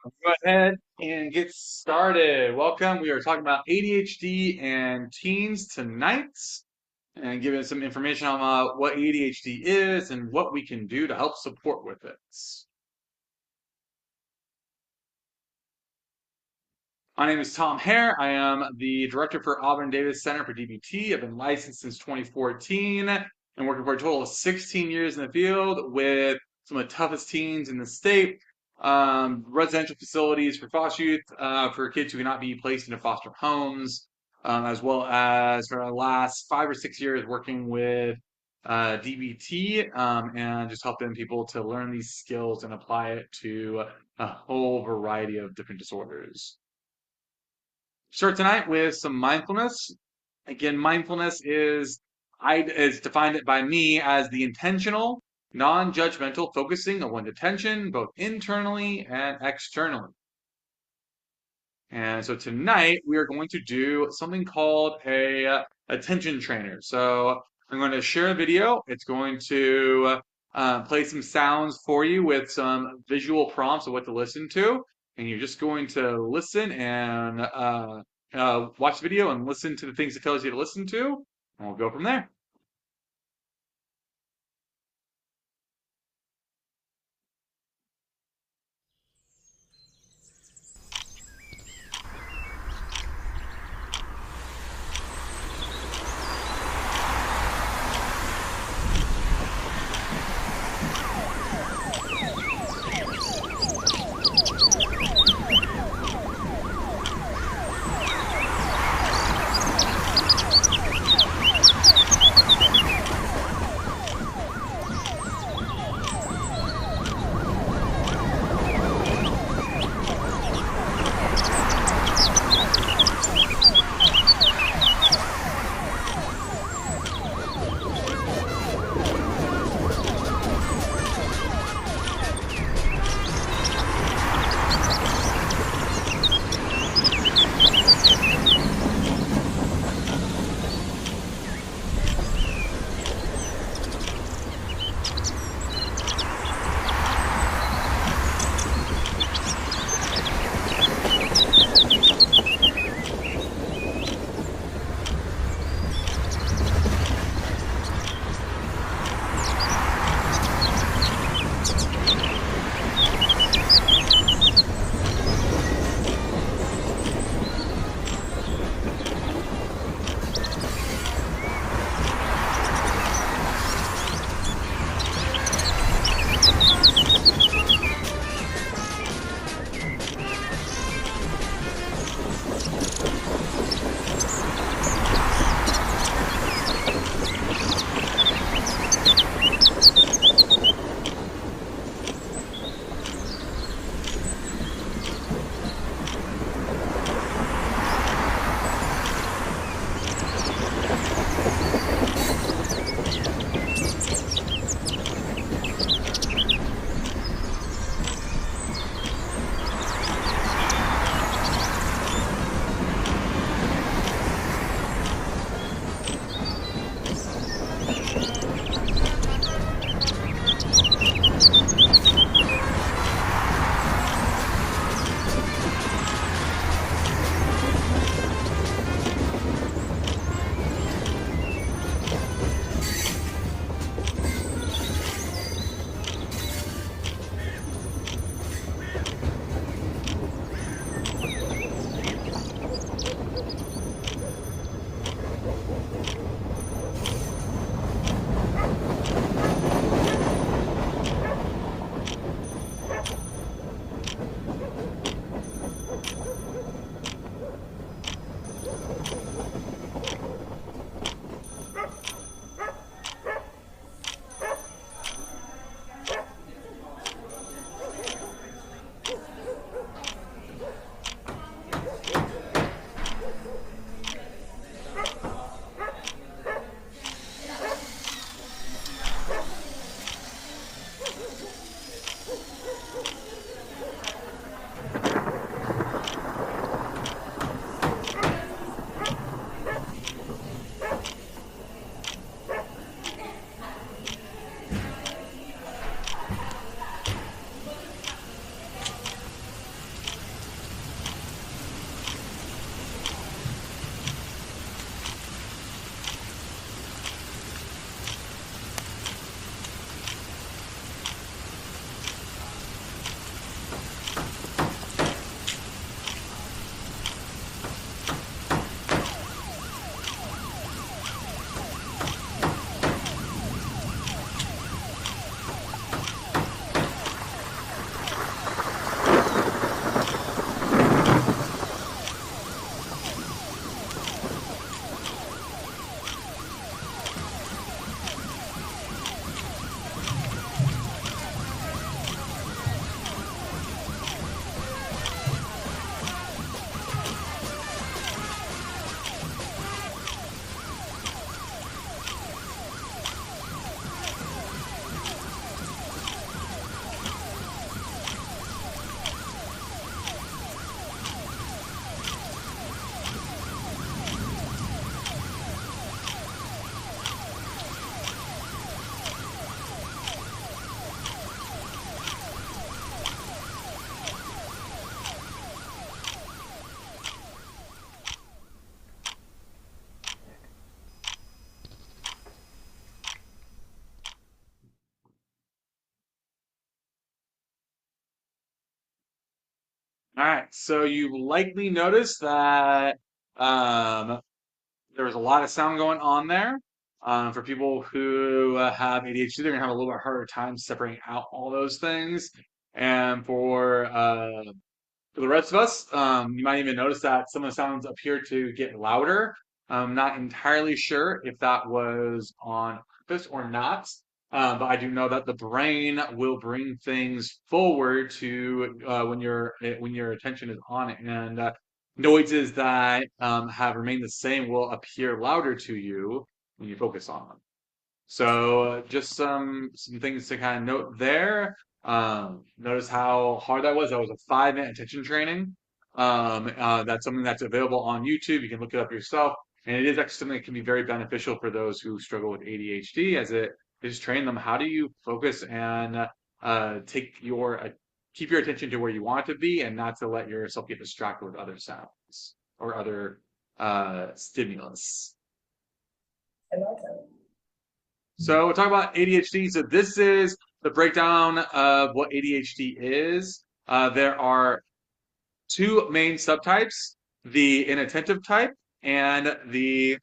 Go ahead and get started. Welcome. We are talking about ADHD and teens tonight and giving some information on what ADHD is and what we can do to help support with it. My name is Tom Hare. I am the director for Auburn Davis Center for DBT. I've been licensed since 2014 and working for a total of 16 years in the field with some of the toughest teens in the state. Residential facilities for foster youth, for kids who cannot be placed into foster homes, as well as for the last 5 or 6 years working with DBT, and just helping people to learn these skills and apply it to a whole variety of different disorders. Start tonight with some mindfulness. Again, mindfulness is defined by me as the intentional, non-judgmental focusing of one's attention, both internally and externally. And so tonight we are going to do something called a attention trainer. So I'm going to share a video. It's going to play some sounds for you with some visual prompts of what to listen to. And you're just going to listen and watch the video and listen to the things it tells you to listen to. And we'll go from there. All right, so you likely noticed that um, there was a lot of sound going on there. For people who have ADHD, they're gonna have a little bit harder time separating out all those things. And for the rest of us, you might even notice that some of the sounds appear to get louder. I'm not entirely sure if that was on purpose or not, but I do know that the brain will bring things forward to when your attention is on it, and noises that have remained the same will appear louder to you when you focus on them. So just some things to kind of note there. Notice how hard that was. That was a 5 minute attention training. That's something that's available on YouTube. You can look it up yourself, and it is actually something that can be very beneficial for those who struggle with ADHD, as it is train them how do you focus and take your keep your attention to where you want it to be, and not to let yourself get distracted with other sounds or other stimulus. I love that. So we'll talk about ADHD. So this is the breakdown of what ADHD is. There are two main subtypes, the inattentive type and the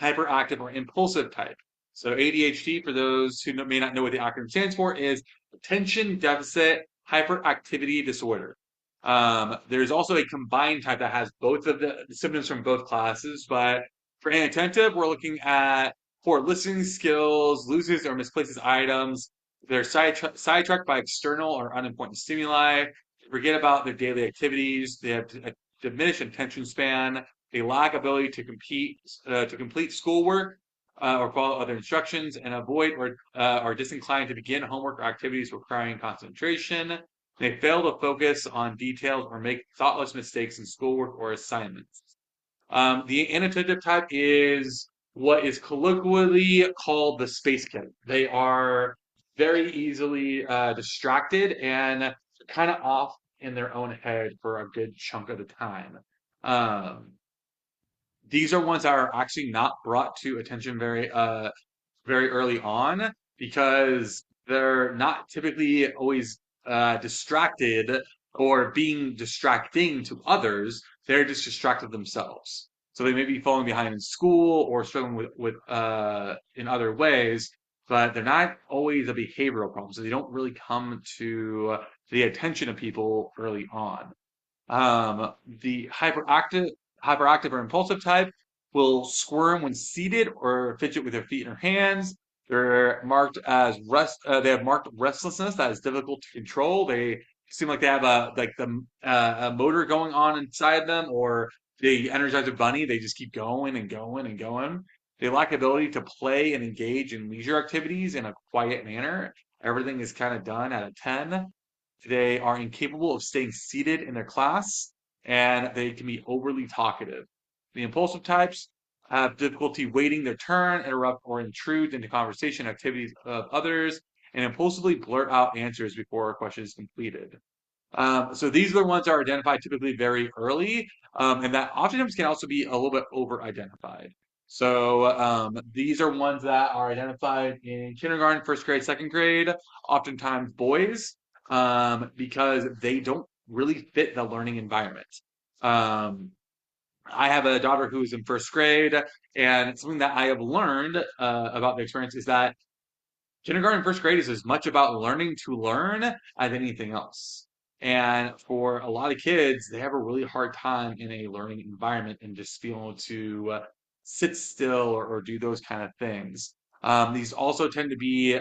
hyperactive or impulsive type. So ADHD, for those who may not know what the acronym stands for, is attention deficit hyperactivity disorder. There's also a combined type that has both of the symptoms from both classes, but for inattentive, we're looking at poor listening skills, loses or misplaces items, they're sidetracked by external or unimportant stimuli, forget about their daily activities, they have a diminished attention span, they lack ability to complete schoolwork or follow other instructions, and avoid or are disinclined to begin homework or activities requiring concentration. They fail to focus on details or make thoughtless mistakes in schoolwork or assignments. The inattentive type is what is colloquially called the space kid. They are very easily distracted and kind of off in their own head for a good chunk of the time. Um, these are ones that are actually not brought to attention very early on because they're not typically always distracted or being distracting to others. They're just distracted themselves. So they may be falling behind in school or struggling with in other ways, but they're not always a behavioral problem. So they don't really come to the attention of people early on. The hyperactive or impulsive type will squirm when seated or fidget with their feet and their hands. They're marked as they have marked restlessness that is difficult to control. They seem like they have a motor going on inside them, or they energize a bunny. They just keep going and going and going. They lack ability to play and engage in leisure activities in a quiet manner. Everything is kind of done at a 10. They are incapable of staying seated in their class, and they can be overly talkative. The impulsive types have difficulty waiting their turn, interrupt or intrude into conversation activities of others, and impulsively blurt out answers before a question is completed. So these are the ones that are identified typically very early, and that oftentimes can also be a little bit over-identified. So these are ones that are identified in kindergarten, first grade, second grade, oftentimes boys, because they don't really fit the learning environment. Um, I have a daughter who is in first grade, and something that I have learned about the experience is that kindergarten, first grade is as much about learning to learn as anything else. And for a lot of kids, they have a really hard time in a learning environment and just being able to sit still or do those kind of things. These also tend to be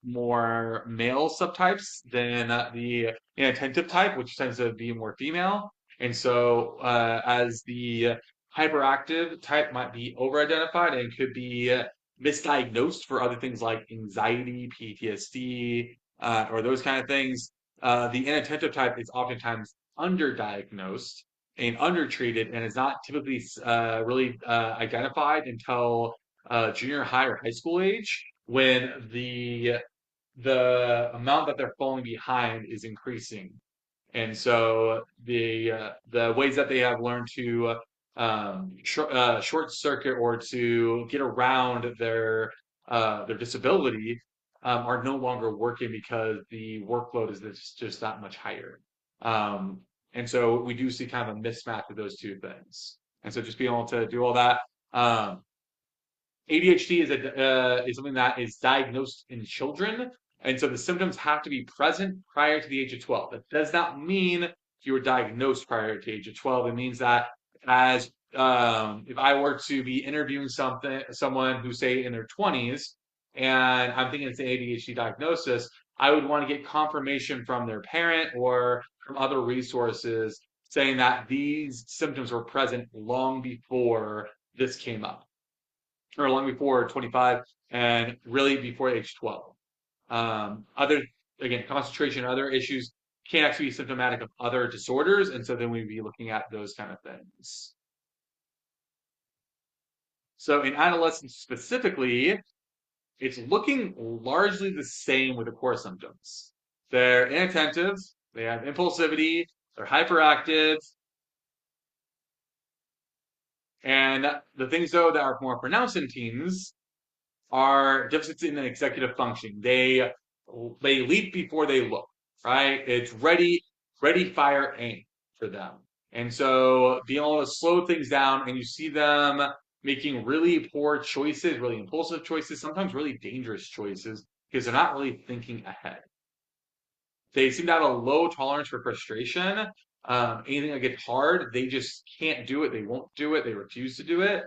more male subtypes than the inattentive type, which tends to be more female. And so, as the hyperactive type might be over-identified and could be misdiagnosed for other things like anxiety, PTSD, or those kind of things. The inattentive type is oftentimes underdiagnosed and undertreated, and is not typically really identified until junior high or high school age, when the amount that they're falling behind is increasing. And so the ways that they have learned to short circuit or to get around their disability are no longer working because the workload is just that much higher. Um, And so we do see kind of a mismatch of those two things. And so just being able to do all that. Um, ADHD is something that is diagnosed in children, and so the symptoms have to be present prior to the age of 12. That does not mean you were diagnosed prior to the age of 12. It means that as if I were to be interviewing someone who say in their 20s, and I'm thinking it's an ADHD diagnosis, I would want to get confirmation from their parent or from other resources saying that these symptoms were present long before this came up or long before 25 and really before age 12. Other, again, concentration, other issues can actually be symptomatic of other disorders. And so then we'd be looking at those kind of things. So in adolescence specifically, it's looking largely the same with the core symptoms. They're inattentive, they have impulsivity, they're hyperactive, and the things though that are more pronounced in teens are deficits in executive functioning. They leap before they look, right? It's ready, fire, aim for them. And so being able to slow things down and you see them making really poor choices, really impulsive choices, sometimes really dangerous choices because they're not really thinking ahead. They seem to have a low tolerance for frustration. Anything that gets hard, they just can't do it. They won't do it. They refuse to do it.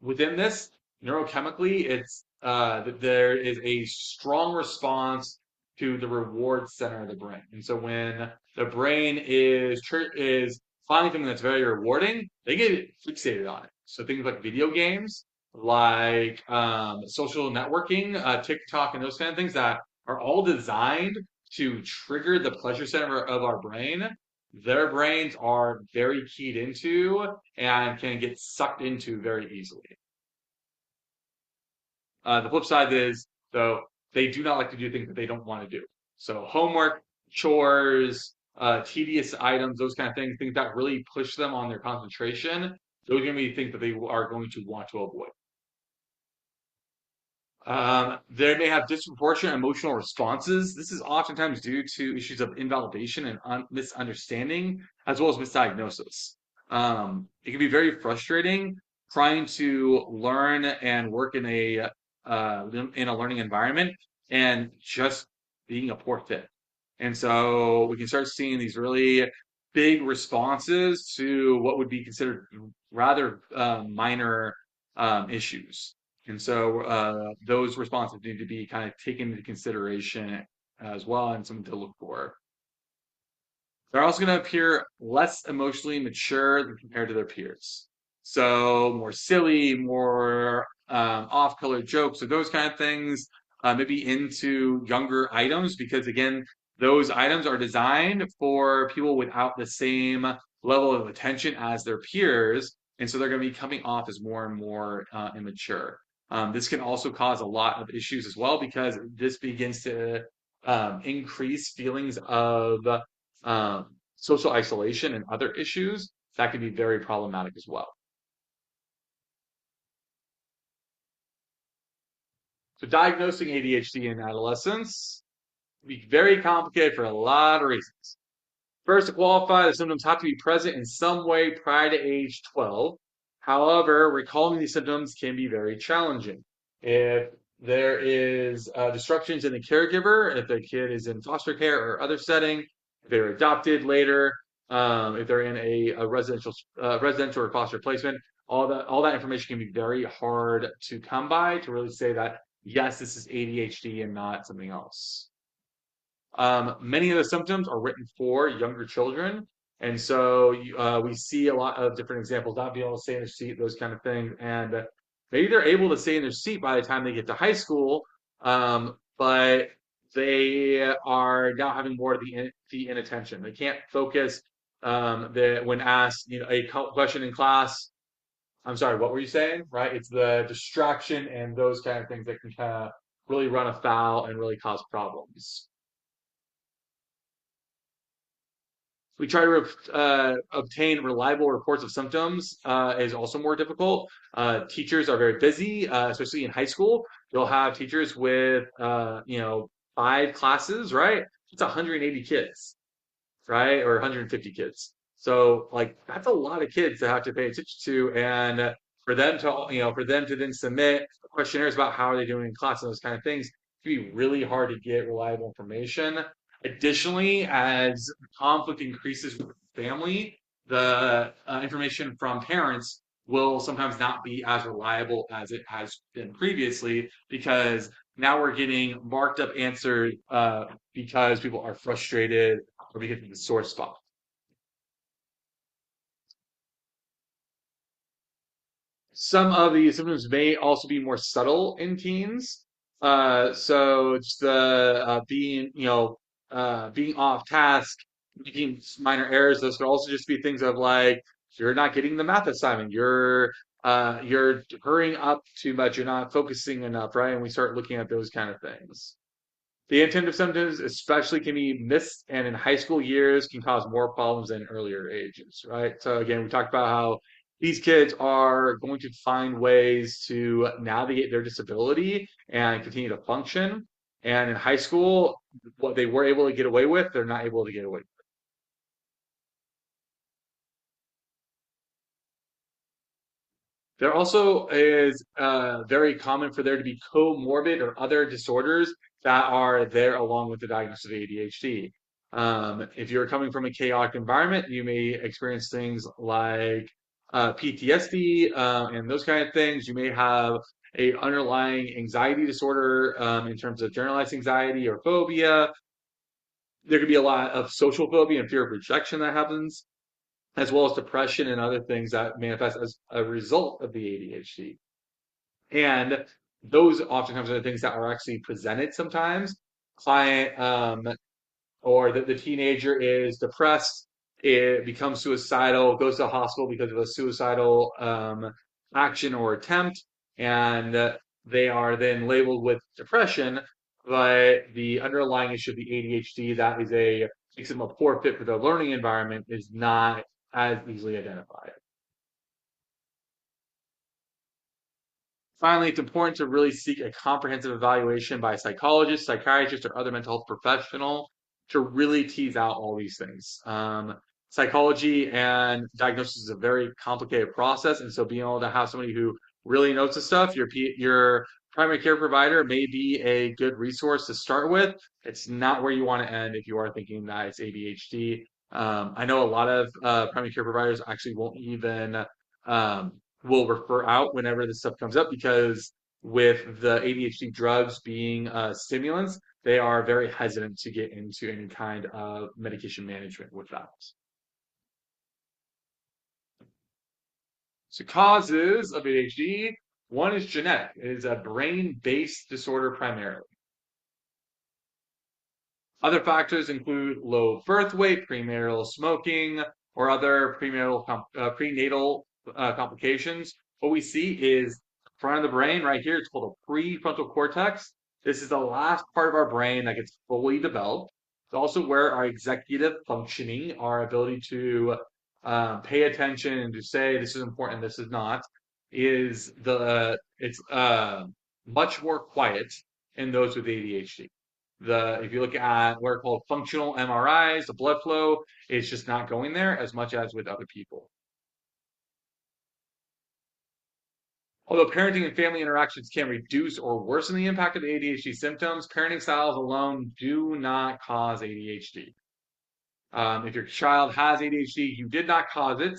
Within this, neurochemically, it's that there is a strong response to the reward center of the brain. And so when the brain is finding something that's very rewarding, they get fixated on it. So things like video games, like social networking, TikTok, and those kind of things that are all designed to trigger the pleasure center of our brain, their brains are very keyed into and can get sucked into very easily. The flip side is, though, they do not like to do things that they don't want to do. So homework, chores, tedious items, those kind of things, things that really push them on their concentration, those are going to be things that they are going to want to avoid. They may have disproportionate emotional responses. This is oftentimes due to issues of invalidation and misunderstanding, as well as misdiagnosis. It can be very frustrating trying to learn and work in a learning environment and just being a poor fit. And so we can start seeing these really big responses to what would be considered rather minor issues. And so those responses need to be kind of taken into consideration as well and something to look for. They're also going to appear less emotionally mature than compared to their peers. So more silly, more off-color jokes, or those kind of things, maybe into younger items because again, those items are designed for people without the same level of attention as their peers, and so they're going to be coming off as more and more immature. This can also cause a lot of issues as well because this begins to increase feelings of social isolation and other issues that can be very problematic as well. So diagnosing ADHD in adolescence can be very complicated for a lot of reasons. First, to qualify, the symptoms have to be present in some way prior to age 12. However, recalling these symptoms can be very challenging. If there is disruptions in the caregiver, if the kid is in foster care or other setting, if they're adopted later, if they're in a residential or foster placement, all that information can be very hard to come by to really say that yes, this is ADHD and not something else. Many of the symptoms are written for younger children. And so we see a lot of different examples, not being able to stay in their seat, those kind of things. And maybe they're able to stay in their seat by the time they get to high school, but they are now having more of the inattention. They can't focus when asked a question in class. I'm sorry, what were you saying? Right? It's the distraction and those kind of things that can kind of really run afoul and really cause problems. We try to obtain reliable reports of symptoms is also more difficult. Teachers are very busy, especially in high school. You'll have teachers with 5 classes, right? It's 180 kids. right? Or 150 kids. So like that's a lot of kids to have to pay attention to, and for them to for them to then submit questionnaires about how are they doing in class and those kind of things, it can be really hard to get reliable information. Additionally, as conflict increases with the family, the information from parents will sometimes not be as reliable as it has been previously because now we're getting marked up answers because people are frustrated or because of the sore spot. Some of the symptoms may also be more subtle in teens. So just the being, being off task, making minor errors. Those could also just be things of like you're not getting the math assignment, you're hurrying up too much, you're not focusing enough, right? And we start looking at those kind of things. The inattentive symptoms, especially, can be missed and in high school years can cause more problems than earlier ages, right? So again, we talked about how these kids are going to find ways to navigate their disability and continue to function. And in high school, what they were able to get away with, they're not able to get away. There also is very common for there to be comorbid or other disorders that are there along with the diagnosis of ADHD. If you're coming from a chaotic environment, you may experience things like PTSD and those kind of things. You may have a underlying anxiety disorder in terms of generalized anxiety or phobia. There could be a lot of social phobia and fear of rejection that happens, as well as depression and other things that manifest as a result of the ADHD. And those oftentimes are the things that are actually presented sometimes. Client or the teenager is depressed, it becomes suicidal, goes to the hospital because of a suicidal action or attempt, and they are then labeled with depression, but the underlying issue of the ADHD that is a makes them a poor fit for the learning environment is not as easily identified. Finally, it's important to really seek a comprehensive evaluation by a psychologist, psychiatrist, or other mental health professional to really tease out all these things. Psychology and diagnosis is a very complicated process, and so being able to have somebody who really knows the stuff, your primary care provider may be a good resource to start with. It's not where you want to end if you are thinking that it's ADHD. I know a lot of primary care providers actually won't even um, will refer out whenever this stuff comes up because with the ADHD drugs being stimulants, they are very hesitant to get into any kind of medication management with that. So causes of ADHD, one is genetic. It is a brain-based disorder primarily. Other factors include low birth weight, premarital smoking, or other prenatal complications. What we see is front of the brain right here. It's called a prefrontal cortex. This is the last part of our brain that gets fully developed. It's also where our executive functioning, our ability to pay attention and to say this is important, this is not, is the it's much more quiet in those with ADHD. The if you look at what are called functional MRIs, the blood flow is just not going there as much as with other people. Although parenting and family interactions can reduce or worsen the impact of ADHD symptoms, parenting styles alone do not cause ADHD. If your child has ADHD, you did not cause it.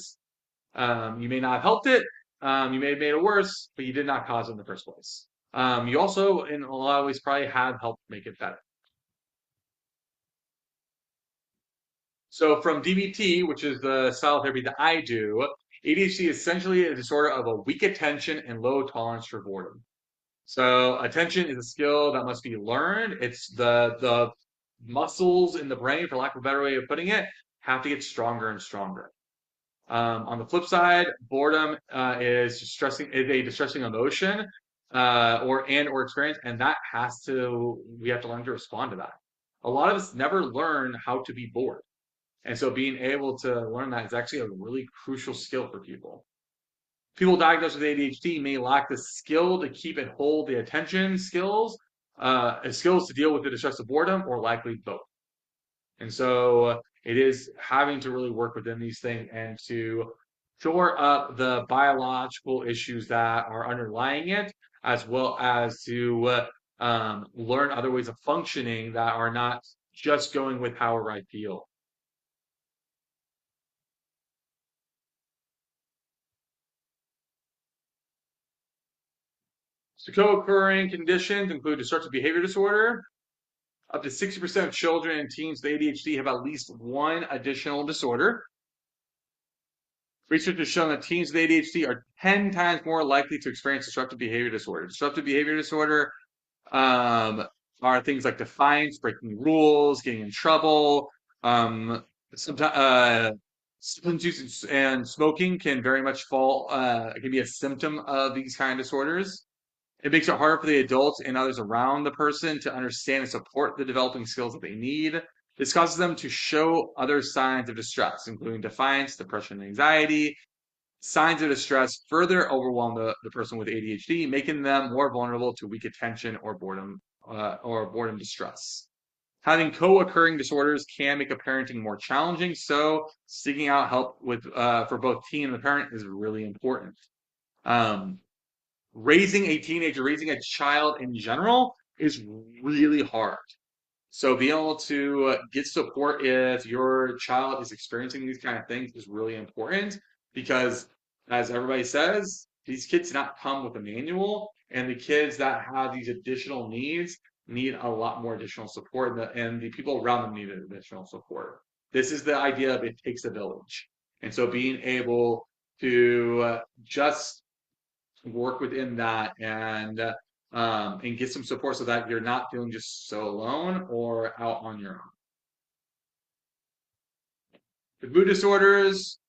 You may not have helped it. You may have made it worse, but you did not cause it in the first place. You also, in a lot of ways, probably have helped make it better. So from DBT, which is the style therapy that I do, ADHD is essentially a disorder of a weak attention and low tolerance for boredom. So attention is a skill that must be learned. It's the muscles in the brain, for lack of a better way of putting it, have to get stronger and stronger. On the flip side, boredom is a distressing emotion or experience, and that has to we have to learn to respond to that. A lot of us never learn how to be bored. And so being able to learn that is actually a really crucial skill for people. People diagnosed with ADHD may lack the skill to keep and hold the attention skills to deal with the distress of boredom, or likely both. And so It is having to really work within these things and to shore up the biological issues that are underlying it, as well as to learn other ways of functioning that are not just going with however I feel. So co-occurring conditions include destructive behavior disorder. Up to 60% of children and teens with ADHD have at least one additional disorder. Research has shown that teens with ADHD are 10 times more likely to experience disruptive behavior disorder. Disruptive behavior disorder um, are things like defiance, breaking rules, getting in trouble. Sometimes substance use and smoking can very much fall, can be a symptom of these kind of disorders. It makes it harder for the adults and others around the person to understand and support the developing skills that they need. This causes them to show other signs of distress, including defiance, depression, and anxiety. Signs of distress further overwhelm the person with ADHD, making them more vulnerable to weak attention or boredom distress. Having co-occurring disorders can make a parenting more challenging, so seeking out help with for both teen and the parent is really important. Um, Raising a teenager, raising a child in general is really hard. So being able to get support if your child is experiencing these kind of things is really important because, as everybody says, these kids do not come with a manual, and the kids that have these additional needs need a lot more additional support, and the people around them need additional support. This is the idea of it takes a village, and so being able to just work within that and get some support so that you're not feeling just so alone or out on your own. With mood disorders,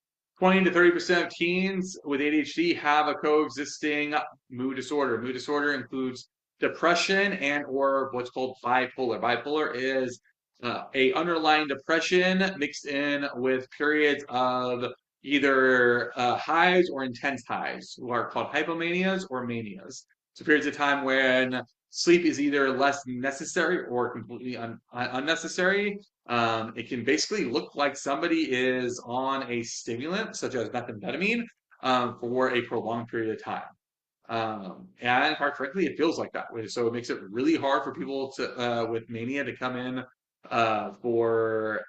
20 to 30% of teens with ADHD have a coexisting mood disorder. Mood disorder includes depression and or what's called bipolar. Bipolar is a underlying depression mixed in with periods of either highs or intense highs, who are called hypomanias or manias. So periods of time when sleep is either less necessary or completely unnecessary. It can basically look like somebody is on a stimulant, such as methamphetamine, for a prolonged period of time. And quite frankly, it feels like that. So it makes it really hard for people to with mania to come in for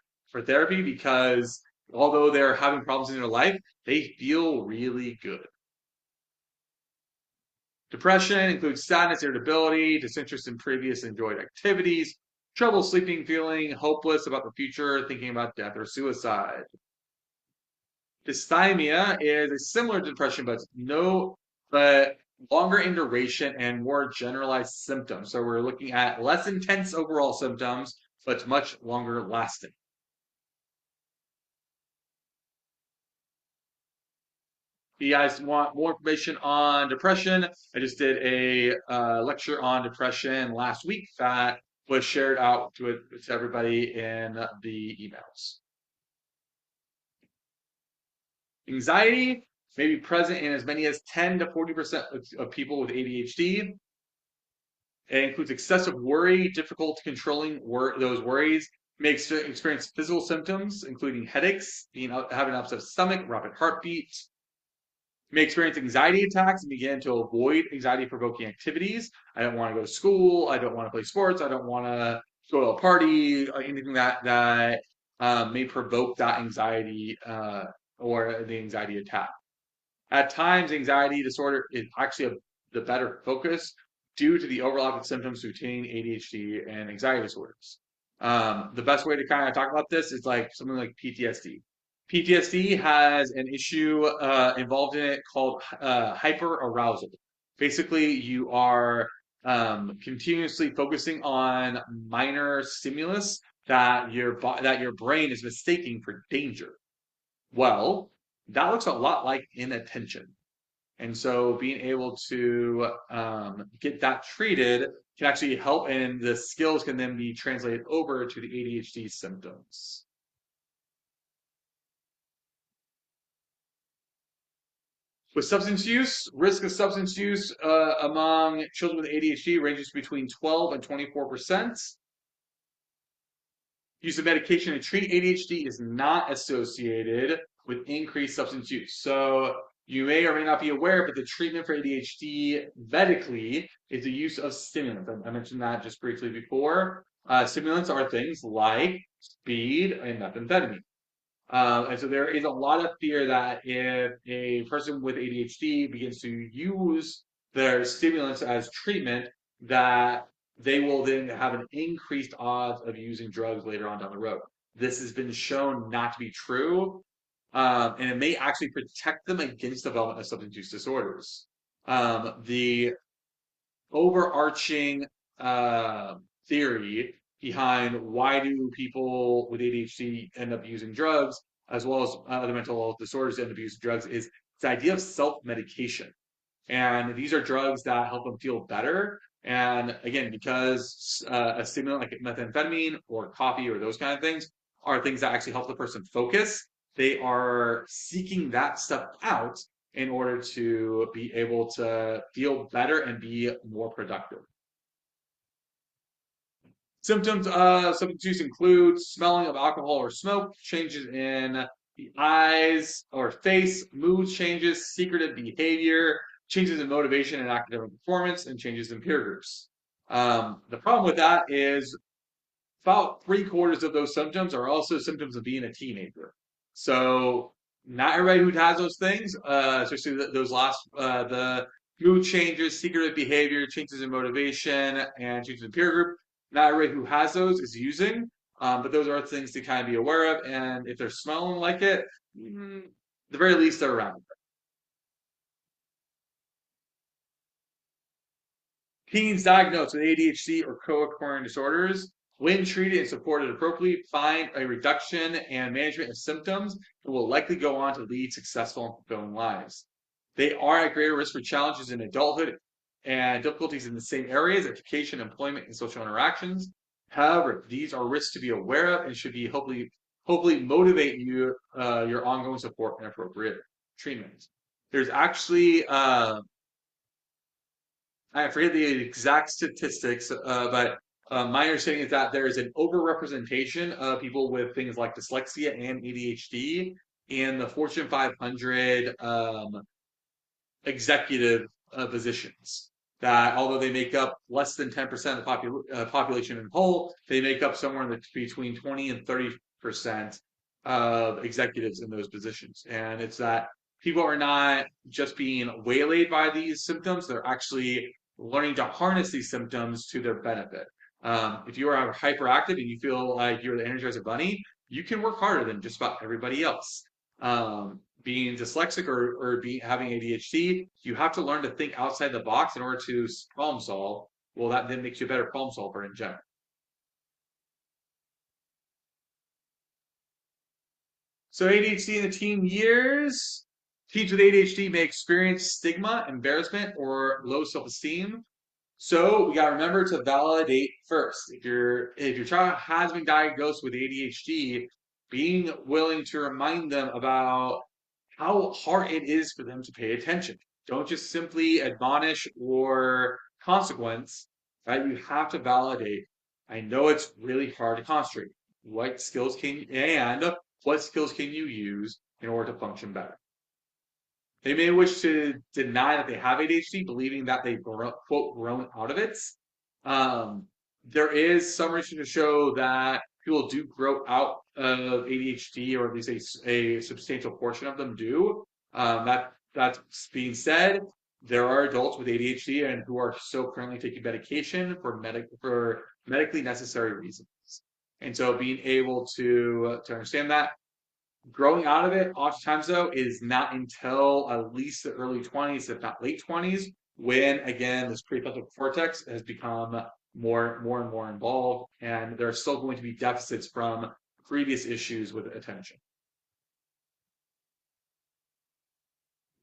therapy because although they're having problems in their life, they feel really good. Depression includes sadness, irritability, disinterest in previous enjoyed activities, trouble sleeping, feeling hopeless about the future, thinking about death or suicide. Dysthymia is a similar to depression, but longer in duration and more generalized symptoms. So we're looking at less intense overall symptoms, but much longer lasting. If you guys want more information on depression, I just did a lecture on depression last week that was shared out to everybody in the emails. Anxiety may be present in as many as 10 to 40% of people with ADHD. It includes excessive worry, difficult controlling those worries, may experience physical symptoms, including headaches, having an upset stomach, rapid heartbeat, may experience anxiety attacks and begin to avoid anxiety provoking activities. I don't want to go to school. I don't want to play sports. I don't want to go to a party, anything that may provoke that anxiety or the anxiety attack. At times, anxiety disorder is actually the better focus due to the overlap of symptoms between ADHD and anxiety disorders. The best way to kind of talk about this is like something like PTSD. PTSD has an issue involved in it called hyperarousal. Basically, you are continuously focusing on minor stimulus that your brain is mistaking for danger. Well, that looks a lot like inattention. And so being able to get that treated can actually help, and the skills can then be translated over to the ADHD symptoms. With substance use, risk of substance use among children with ADHD ranges between 12 and 24%. Use of medication to treat ADHD is not associated with increased substance use. So you may or may not be aware, but the treatment for ADHD medically is the use of stimulants. I mentioned that just briefly before. Stimulants are things like speed and methamphetamine. And so there is a lot of fear that if a person with ADHD begins to use their stimulants as treatment, that they will then have an increased odds of using drugs later on down the road. This has been shown not to be true, and it may actually protect them against development of substance use disorders. The overarching uh, theory behind why do people with ADHD end up using drugs, as well as other mental health disorders end up using drugs, is the idea of self-medication. And these are drugs that help them feel better. And again, because a stimulant like methamphetamine or coffee or those kind of things are things that actually help the person focus, they are seeking that stuff out in order to be able to feel better and be more productive. Symptoms of substance use include smelling of alcohol or smoke, changes in the eyes or face, mood changes, secretive behavior, changes in motivation and academic performance, and changes in peer groups. The problem with that is about three-quarters of those symptoms are also symptoms of being a teenager. So not everybody who has those things, especially those last, the mood changes, secretive behavior, changes in motivation, and changes in peer group. Not everybody who has those is using, but those are things to kind of be aware of. And if they're smelling like it, the very least they're around. Teens diagnosed with ADHD or co-occurring disorders, when treated and supported appropriately, find a reduction and management of symptoms and will likely go on to lead successful and fulfilling lives. They are at greater risk for challenges in adulthood and difficulties in the same areas, education, employment, and social interactions. However, these are risks to be aware of and should be hopefully motivate you your ongoing support and appropriate treatment. There's actually I forget the exact statistics, but my understanding is that there is an overrepresentation of people with things like dyslexia and ADHD in the Fortune 500 executive positions. That although they make up less than 10% of the population in whole, they make up somewhere in between 20 and 30% of executives in those positions. And it's that people are not just being waylaid by these symptoms, they're actually learning to harness these symptoms to their benefit. If you are hyperactive and you feel like you're the Energizer Bunny, you can work harder than just about everybody else. Being dyslexic or having ADHD, you have to learn to think outside the box in order to problem solve. Well, that then makes you a better problem solver in general. So ADHD in the teen years, teens with ADHD may experience stigma, embarrassment, or low self-esteem. So we gotta remember to validate first. If your child has been diagnosed with ADHD, being willing to remind them about how hard it is for them to pay attention. Don't just simply admonish or consequence, right? You have to validate. I know it's really hard to concentrate. What skills can you use in order to function better? They may wish to deny that they have ADHD, believing that they've quote grown out of it. Um, there is some research to show that people do grow out of ADHD, or at least a substantial portion of them do. That's being said, there are adults with ADHD and who are still currently taking medication for medically necessary reasons. And so being able to understand that, growing out of it, oftentimes though, is not until at least the early 20s, if not late 20s, when again this prefrontal cortex has become more and more involved, and there are still going to be deficits from previous issues with attention.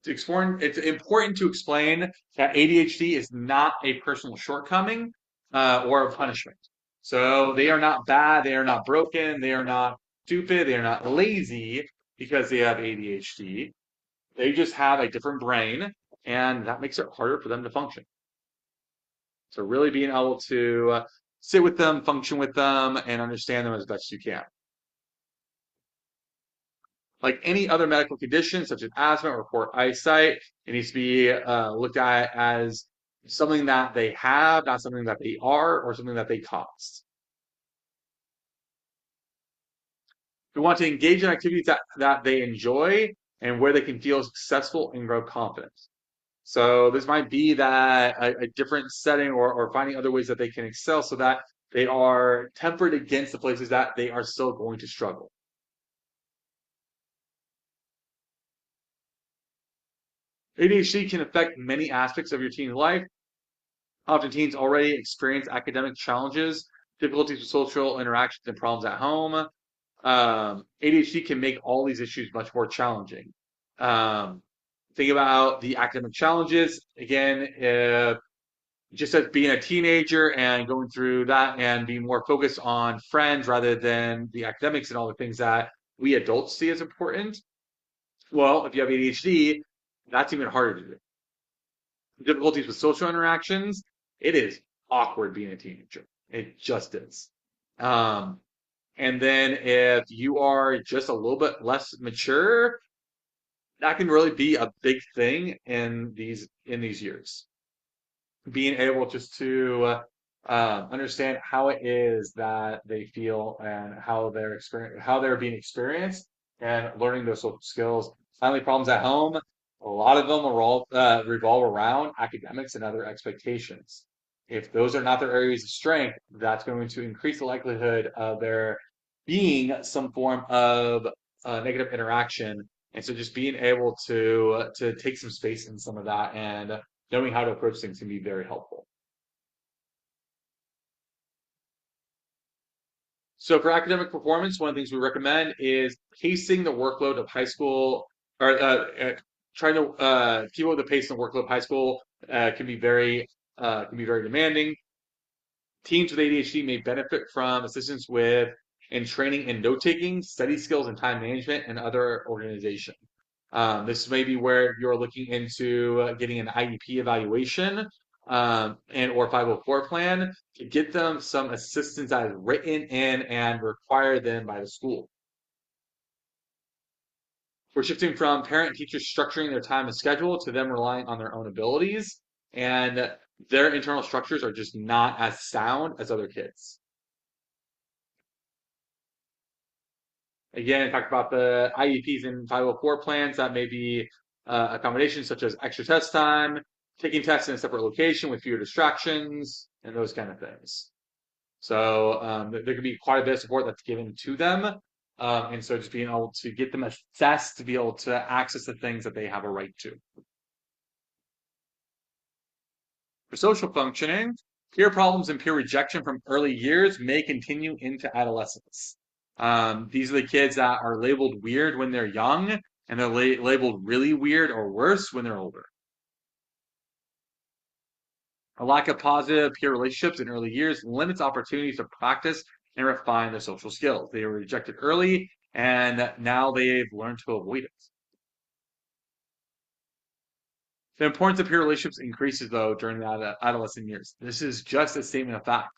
It's important to explain that ADHD is not a personal shortcoming or a punishment. So they are not bad, they are not broken, they are not stupid, they are not lazy because they have ADHD. They just have a different brain, and that makes it harder for them to function. So really being able to sit with them, function with them, and understand them as best you can. Like any other medical condition, such as asthma or poor eyesight, it needs to be looked at as something that they have, not something that they are, or something that they cause. We want to engage in activities that they enjoy and where they can feel successful and grow confidence. So this might be that a different setting or finding other ways that they can excel so that they are tempered against the places that they are still going to struggle. ADHD can affect many aspects of your teen's life. Often teens already experience academic challenges, difficulties with social interactions, and problems at home. ADHD can make all these issues much more challenging. Um, think about the academic challenges. Again, just as being a teenager and going through that and being more focused on friends rather than the academics and all the things that we adults see as important. Well, if you have ADHD, that's even harder to do. Difficulties with social interactions, it is awkward being a teenager. It just is. Um, and then if you are just a little bit less mature, that can really be a big thing in these years. Being able just to understand how it is that they feel and how they're being experienced, and learning those social skills. Family problems at home, a lot of them revolve around academics and other expectations. If those are not their areas of strength, that's going to increase the likelihood of there being some form of negative interaction. And so just being able to take some space in some of that and knowing how to approach things can be very helpful. So for academic performance, one of the things we recommend is pacing the workload of high school, or trying to keep up with the pace and workload of high school can be very demanding. Teens with ADHD may benefit from assistance with and training in note taking, study skills, and time management, and other organization. This may be where you're looking into getting an IEP evaluation and or 504 plan to get them some assistance that is written in and required then by the school. We're shifting from parent and teachers structuring their time and schedule to them relying on their own abilities, and their internal structures are just not as sound as other kids. Again, talked about the IEPs and 504 plans that may be accommodations such as extra test time, taking tests in a separate location with fewer distractions, and those kind of things. So there can be quite a bit of support that's given to them. And so just being able to get them assessed to be able to access the things that they have a right to. For social functioning, peer problems and peer rejection from early years may continue into adolescence. These are the kids that are labeled weird when they're young, and they're labeled really weird or worse when they're older. A lack of positive peer relationships in early years limits opportunities to practice and refine their social skills. They were rejected early, and now they've learned to avoid it. The importance of peer relationships increases, though, during the adolescent years. This is just a statement of fact.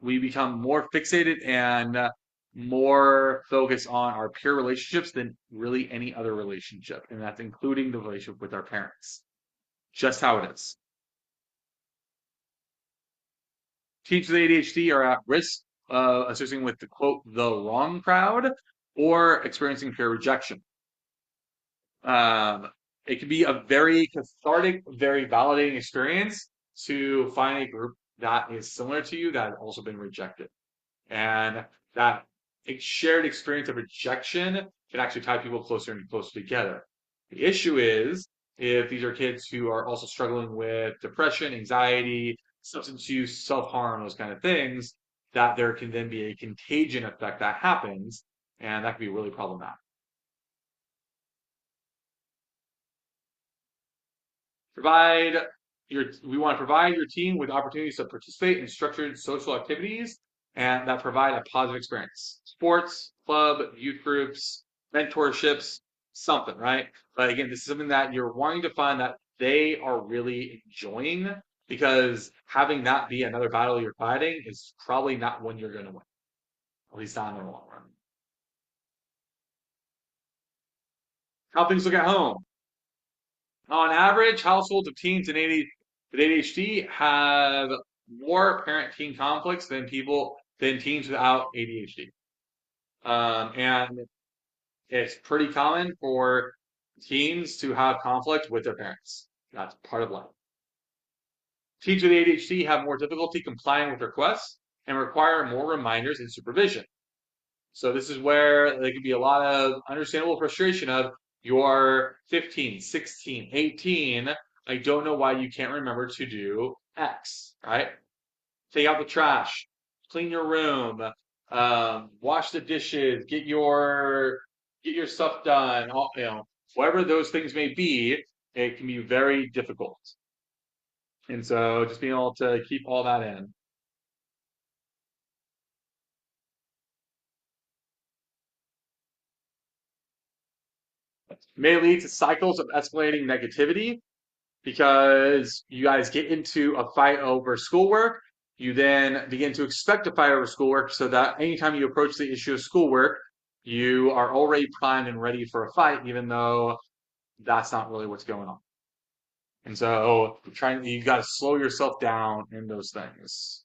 We become more fixated and more focused on our peer relationships than really any other relationship, and that's including the relationship with our parents. Just how it is. Teens with ADHD are at risk of associating with the quote the wrong crowd or experiencing peer rejection. Um, it can be a very cathartic, very validating experience to find a group that is similar to you that has also been rejected. And that shared experience of rejection can actually tie people closer and closer together. The issue is if these are kids who are also struggling with depression, anxiety, substance use, self harm, those kind of things, that there can then be a contagion effect that happens, and that can be really problematic. Provide we want to provide your team with opportunities to participate in structured social activities and that provide a positive experience. Sports, club, youth groups, mentorships, something, right? But again, this is something that you're wanting to find that they are really enjoying because having that be another battle you're fighting is probably not one you're going to win, at least not in the long run. How things look at home. On average, households of teens with ADHD have more parent-teen conflicts than teens without ADHD. And it's pretty common for teens to have conflict with their parents. That's part of life. Teens with ADHD have more difficulty complying with requests and require more reminders and supervision. So this is where there can be a lot of understandable frustration of you're 15, 16, 18. I don't know why you can't remember to do X, right? Take out the trash, clean your room, wash the dishes, get your stuff done. Whatever those things may be, it can be very difficult. And so just being able to keep all that in. May lead to cycles of escalating negativity because you guys get into a fight over schoolwork. You then begin to expect a fight over schoolwork so that anytime you approach the issue of schoolwork, you are already primed and ready for a fight, even though that's not really what's going on. And so you got to slow yourself down in those things.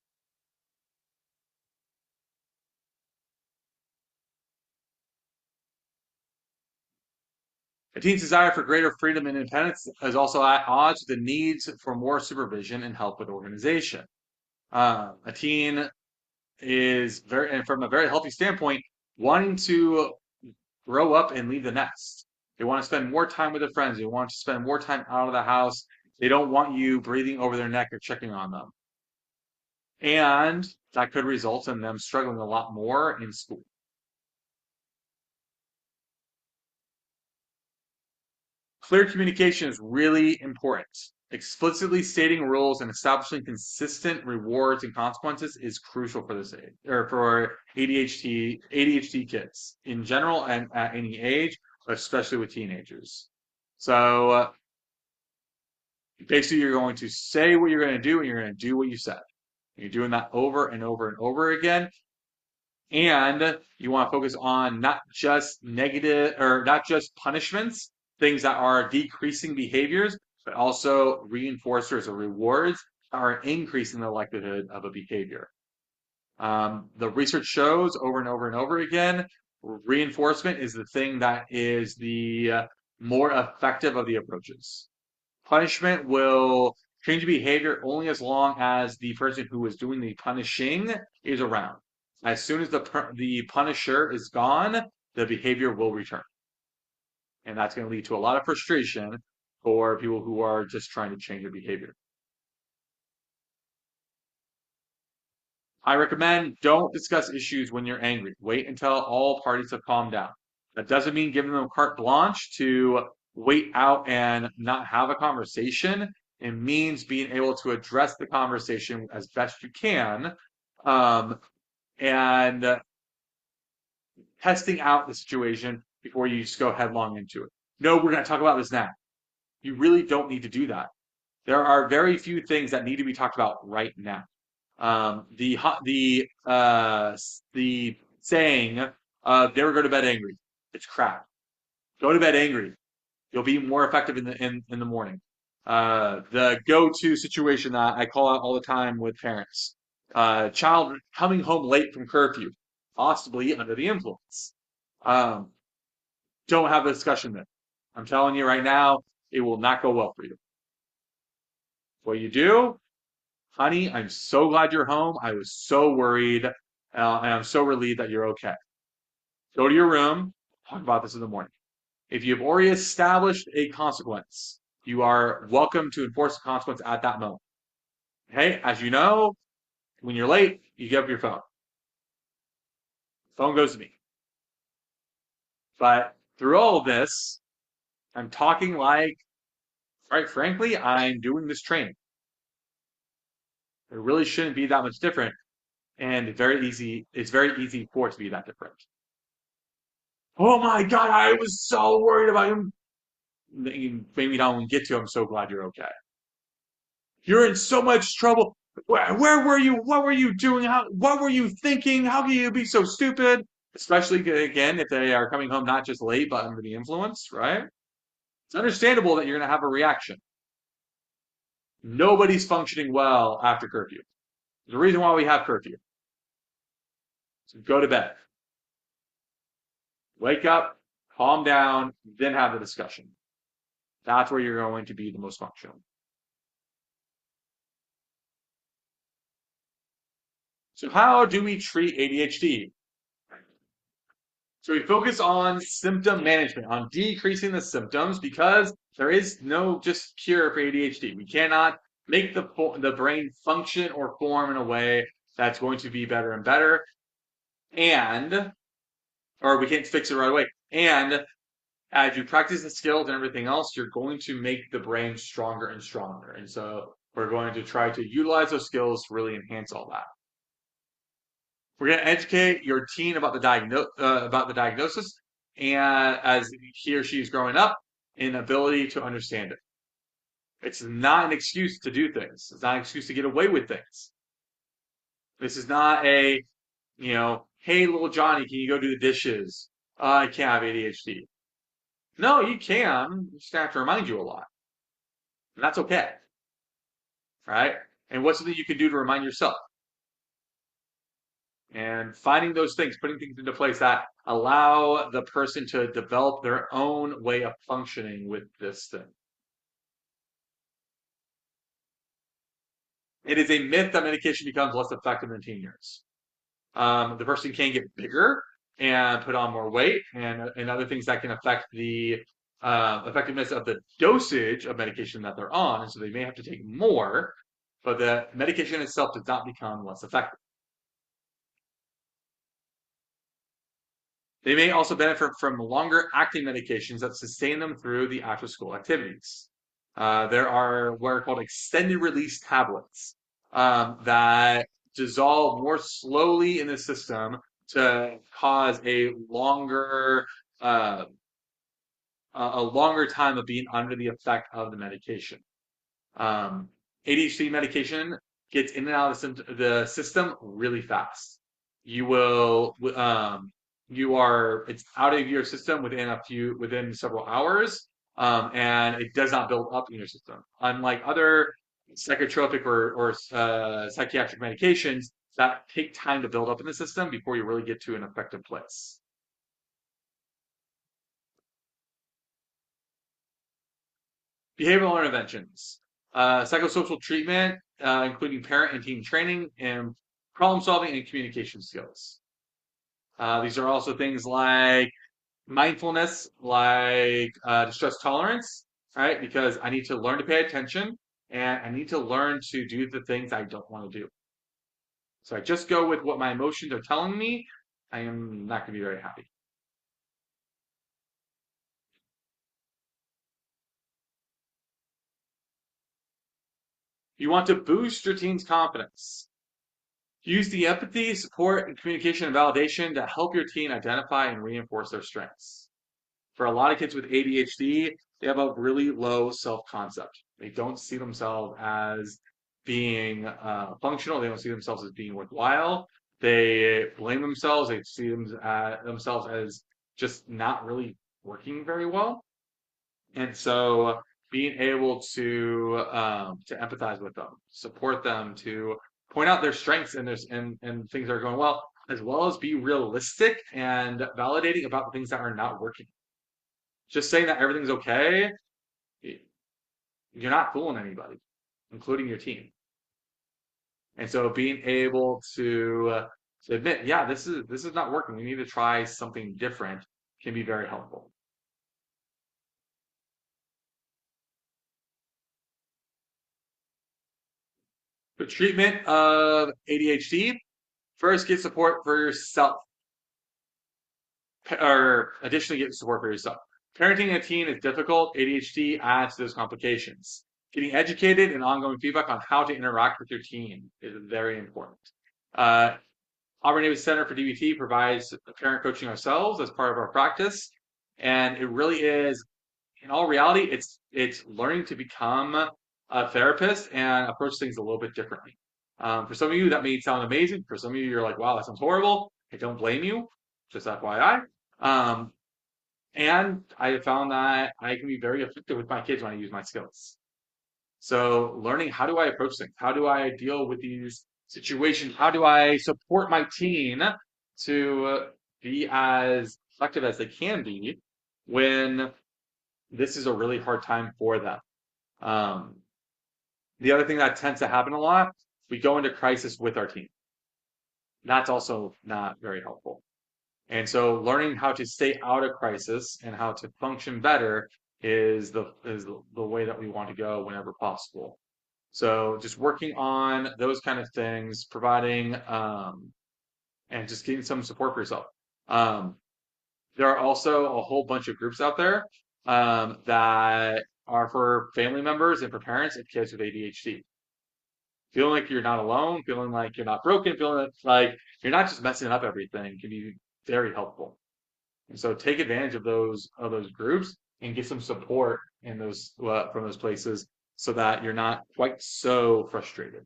A teen's desire for greater freedom and independence is also at odds with the needs for more supervision and help with organization. A teen is very, and from a very healthy standpoint, wanting to grow up and leave the nest. They want to spend more time with their friends. They want to spend more time out of the house. They don't want you breathing over their neck or checking on them. And that could result in them struggling a lot more in school. Clear communication is really important. Explicitly stating rules and establishing consistent rewards and consequences is crucial for this age or for ADHD kids in general and at any age, but especially with teenagers. So basically, you're going to say what you're going to do, and you're going to do what you said. You're doing that over and over and over again. And you want to focus on not just negative or not just punishments, things that are decreasing behaviors, but also reinforcers or rewards that are increasing the likelihood of a behavior. The research shows over and over and over again, reinforcement is the thing that is the more effective of the approaches. Punishment will change behavior only as long as the person who is doing the punishing is around. As soon as the punisher is gone, the behavior will return. And that's going to lead to a lot of frustration for people who are just trying to change their behavior. I recommend don't discuss issues when you're angry. Wait until all parties have calmed down. That doesn't mean giving them carte blanche to wait out and not have a conversation. It means being able to address the conversation as best you can, and testing out the situation before you just go headlong into it. No, we're going to talk about this now. You really don't need to do that. There are very few things that need to be talked about right now. The saying never go to bed angry. It's crap. Go to bed angry. You'll be more effective in the morning. The go-to situation that I call out all the time with parents. Child coming home late from curfew, possibly under the influence. Um, don't have a discussion then. I'm telling you right now, it will not go well for you. What you do, honey, I'm so glad you're home. I was so worried, and I'm so relieved that you're okay. Go to your room, talk about this in the morning. If you've already established a consequence, you are welcome to enforce the consequence at that moment. Okay, as you know, when you're late, you give up your phone. Phone goes to me. But through all of this, I'm talking like, quite frankly, I'm doing this training. It really shouldn't be that much different, and it's very easy for it to be that different. Oh my God, I was so worried about him. Maybe not when we get to, I'm so glad you're okay. You're in so much trouble. Where were you? What were you doing? What were you thinking? How can you be so stupid? Especially again, if they are coming home not just late, but under the influence, right? It's understandable that you're going to have a reaction. Nobody's functioning well after curfew. There's a reason why we have curfew. So go to bed. Wake up, calm down, then have the discussion. That's where you're going to be the most functional. So how do we treat ADHD? So we focus on symptom management, on decreasing the symptoms because there is no just cure for ADHD. We cannot make the brain function or form in a way that's going to be better and better, and or we can't fix it right away. And as you practice the skills and everything else, you're going to make the brain stronger and stronger. And so we're going to try to utilize those skills to really enhance all that. We're going to educate your teen about the diagnosis, and as he or she is growing up, an ability to understand it. It's not an excuse to do things. It's not an excuse to get away with things. This is not a, hey, little Johnny, can you go do the dishes? I can't have ADHD. No, you can. You just have to remind you a lot. And that's okay. Right? And what's something you can do to remind yourself? And finding those things, putting things into place that allow the person to develop their own way of functioning with this thing. It is a myth that medication becomes less effective in teen years. The person can get bigger and put on more weight and other things that can affect the effectiveness of the dosage of medication that they're on. And so they may have to take more, but the medication itself does not become less effective. They may also benefit from longer acting medications that sustain them through the after school activities. There are what are called extended release tablets that dissolve more slowly in the system to cause uh, a longer time of being under the effect of the medication. Um, ADHD medication gets in and out of the system really fast. You will, it's out of your system within several hours, and it does not build up in your system. Unlike other psychotropic or psychiatric medications that take time to build up in the system before you really get to an effective place. Behavioral interventions, psychosocial treatment, including parent and teen training and problem solving and communication skills. These are also things like mindfulness, like distress tolerance, right? Because I need to learn to pay attention and I need to learn to do the things I don't want to do. So I just go with what my emotions are telling me. I am not going to be very happy. You want to boost your teen's confidence. Use the empathy, support, and communication and validation to help your teen identify and reinforce their strengths. For a lot of kids with ADHD, they have a really low self-concept. They don't see themselves as being functional. They don't see themselves as being worthwhile. They blame themselves. They see themselves as just not really working very well. And so being able to empathize with them, support them, to point out their strengths and things that are going well, as well as be realistic and validating about the things that are not working. Just saying that everything's okay, you're not fooling anybody, including your team. And so being able to admit, yeah, this is not working. We need to try something different can be very helpful. The treatment of ADHD, first get support for yourself, or additionally get support for yourself. Parenting a teen is difficult. ADHD adds to those complications. Getting educated and ongoing feedback on how to interact with your teen is very important. Uh, Auburn Davis Center for DBT provides parent coaching ourselves as part of our practice, and it really is, in all reality, it's learning to become a therapist and approach things a little bit differently. For some of you, that may sound amazing. For some of you, you're like, wow, that sounds horrible. I don't blame you, just FYI. Um, and I have found that I can be very effective with my kids when I use my skills. So learning, how do I approach things? How do I deal with these situations? How do I support my teen to be as effective as they can be when this is a really hard time for them? Um, the other thing that tends to happen a lot, we go into crisis with our team. That's also not very helpful. And so learning how to stay out of crisis and how to function better is the way that we want to go whenever possible. So just working on those kind of things, providing and just getting some support for yourself. Um, there are also a whole bunch of groups out there that are for family members and for parents of kids with ADHD. Feeling like you're not alone, feeling like you're not broken, feeling like you're not just messing up everything can be very helpful. And so take advantage of those groups and get some support in those from those places so that you're not quite so frustrated.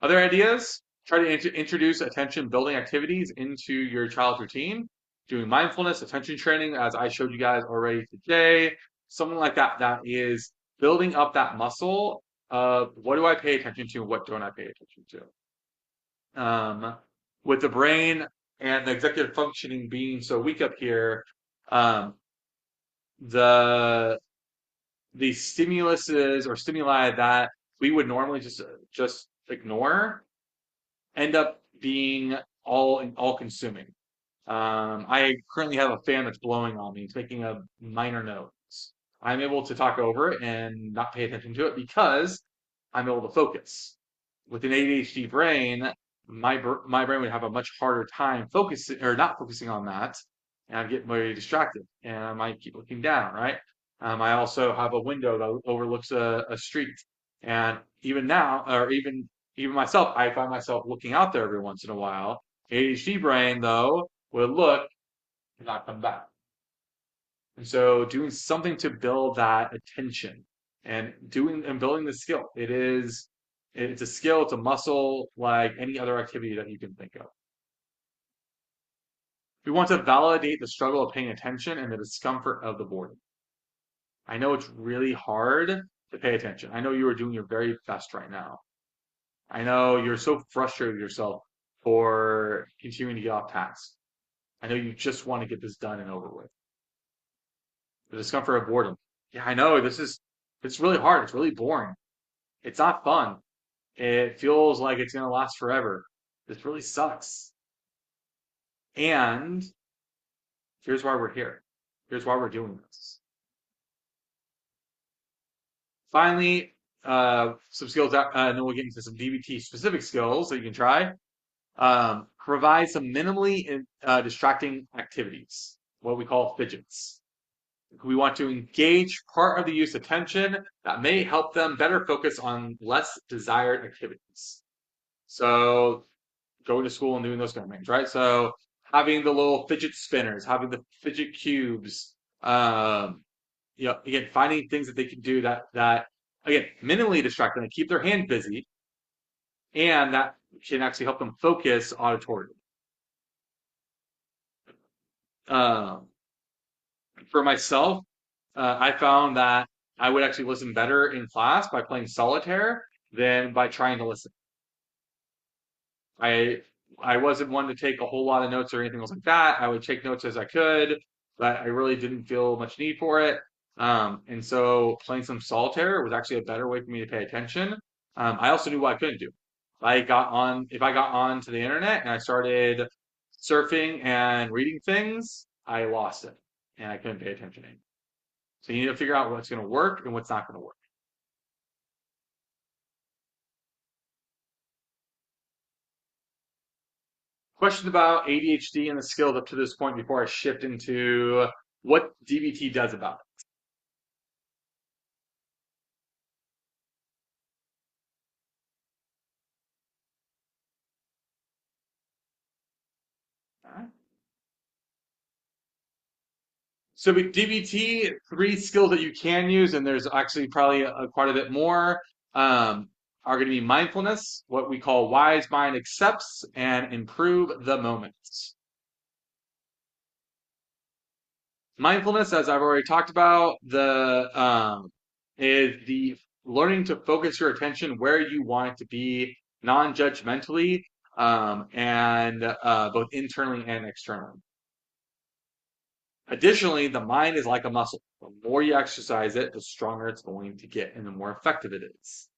Other ideas? Try to introduce attention building activities into your child's routine. Doing mindfulness, attention training, as I showed you guys already today. Something like that, that is building up that muscle of what do I pay attention to, what don't I pay attention to. With the brain and the executive functioning being so weak up here, um, the the stimuluses or stimuli that we would normally just ignore end up being all consuming. I currently have a fan that's blowing on me. It's making a minor noise. I'm able to talk over it and not pay attention to it because I'm able to focus. With an ADHD brain, my brain would have a much harder time focusing or not focusing on that, and I'd get very distracted, and I might keep looking down, right? I also have a window that overlooks a street, and even now, or even myself, I find myself looking out there every once in a while. ADHD brain, though, would look and not come back. And so doing something to build that attention and building the skill. It's a skill, it's a muscle like any other activity that you can think of. We want to validate the struggle of paying attention and the discomfort of the boredom. I know it's really hard to pay attention. I know you are doing your very best right now. I know you're so frustrated with yourself for continuing to get off task. I know you just want to get this done and over with. The discomfort of boredom. Yeah, I know it's really hard. It's really boring. It's not fun. It feels like it's gonna last forever. This really sucks. And here's why we're here. Here's why we're doing this. Finally, some skills and then we'll get into some DBT specific skills that you can try. Provide some minimally distracting activities, what we call fidgets. We want to engage part of the youth's attention that may help them better focus on less desired activities. So going to school and doing those kind of things, right? So having the little fidget spinners, having the fidget cubes, again, finding things that they can do that again minimally distract them, and keep their hand busy, and that can actually help them focus auditorily. Um, for myself, I found that I would actually listen better in class by playing solitaire than by trying to listen. I I wasn't one to take a whole lot of notes or anything else like that. I would take notes as I could, but I really didn't feel much need for it. And so playing some solitaire was actually a better way for me to pay attention. I also knew what I couldn't do. If I got on to the internet and I started surfing and reading things, I lost it and I couldn't pay attention anymore. So you need to figure out what's going to work and what's not going to work. Questions about ADHD and the skills up to this point before I shift into what DBT does about it. All right. So with DBT, three skills that you can use, and there's actually probably quite a bit more, um, are going to be mindfulness, what we call wise mind accepts, and improve the moment. Mindfulness, as I've already talked about, the is the learning to focus your attention where you want it to be, non-judgmentally, and both internally and externally. Additionally, the mind is like a muscle. The more you exercise it, the stronger it's going to get and the more effective it is.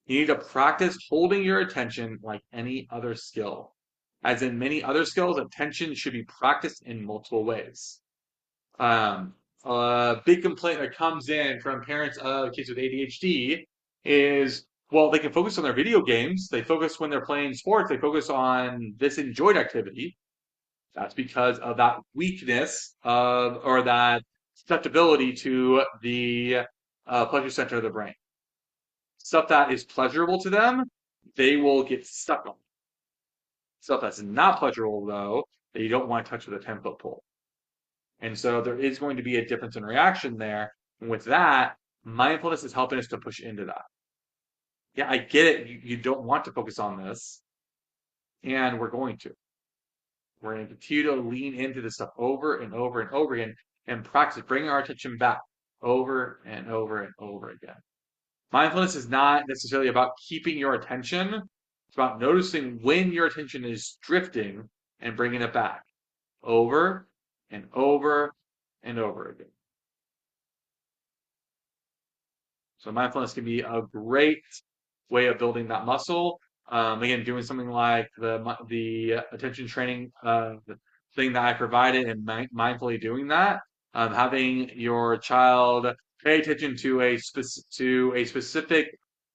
You need to practice holding your attention like any other skill. As in many other skills, attention should be practiced in multiple ways. Um, a big complaint that comes in from parents of kids with ADHD is, well, they can focus on their video games, they focus when they're playing sports, they focus on this enjoyed activity. That's because of that weakness of, or that susceptibility to the pleasure center of the brain. Stuff that is pleasurable to them, they will get stuck on. Stuff that's not pleasurable, though, that you don't want to touch with a 10-foot pole. And so there is going to be a difference in reaction there. And with that, mindfulness is helping us to push into that. Yeah, I get it. You don't want to focus on this, and we're going to. We're going to continue to lean into this stuff over and over and over again and practice bringing our attention back over and over and over again. Mindfulness is not necessarily about keeping your attention. It's about noticing when your attention is drifting and bringing it back over and over and over again. So mindfulness can be a great way of building that muscle. Again, doing something like the attention training the thing that I provided and mindfully doing that. Having your child pay attention to a specific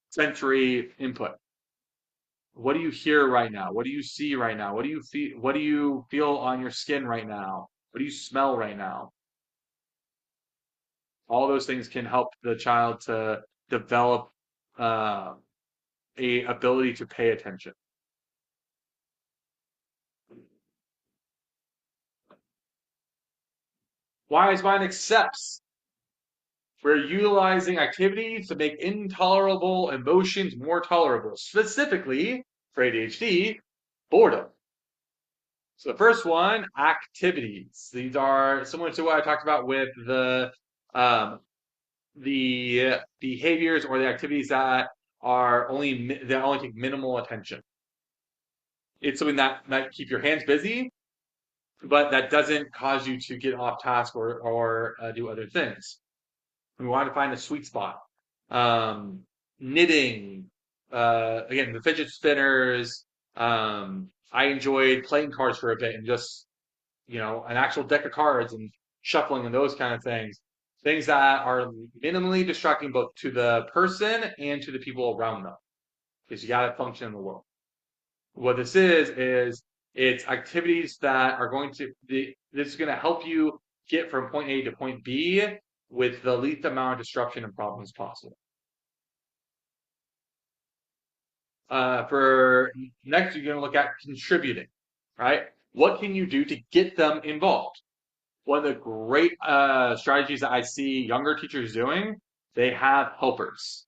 sensory input. What do you hear right now? What do you see right now? What do you feel? What do you feel on your skin right now? What do you smell right now? All those things can help the child to develop uh, a ability to pay attention. Wise mind accepts. We're utilizing activities to make intolerable emotions more tolerable, specifically for ADHD, boredom. So the first one, activities. These are similar to what I talked about with um, the behaviors or the activities that only take minimal attention. It's something that might keep your hands busy, but that doesn't cause you to get off task or do other things. We want to find a sweet spot. Um, Knitting, again, the fidget spinners. I enjoyed playing cards for a bit and just an actual deck of cards and shuffling and those kind of things. Things that are minimally distracting both to the person and to the people around them, because you got to function in the world. What this is it's activities that are this is going to help you get from point A to point B with the least amount of disruption and problems possible. For next, you're going to look at contributing, right? What can you do to get them involved? One of the great strategies that I see younger teachers doing, they have helpers.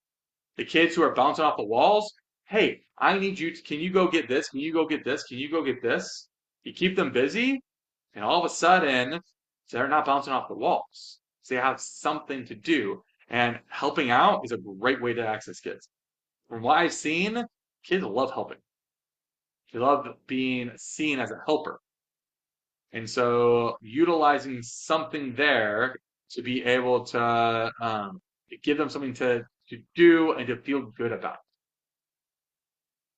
The kids who are bouncing off the walls, hey, I need you to, can you go get this? Can you go get this? Can you go get this? You keep them busy, and all of a sudden, they're not bouncing off the walls. So they have something to do. And helping out is a great way to access kids. From what I've seen, kids love helping. They love being seen as a helper. And so utilizing something there to be able to give them something to do and to feel good about.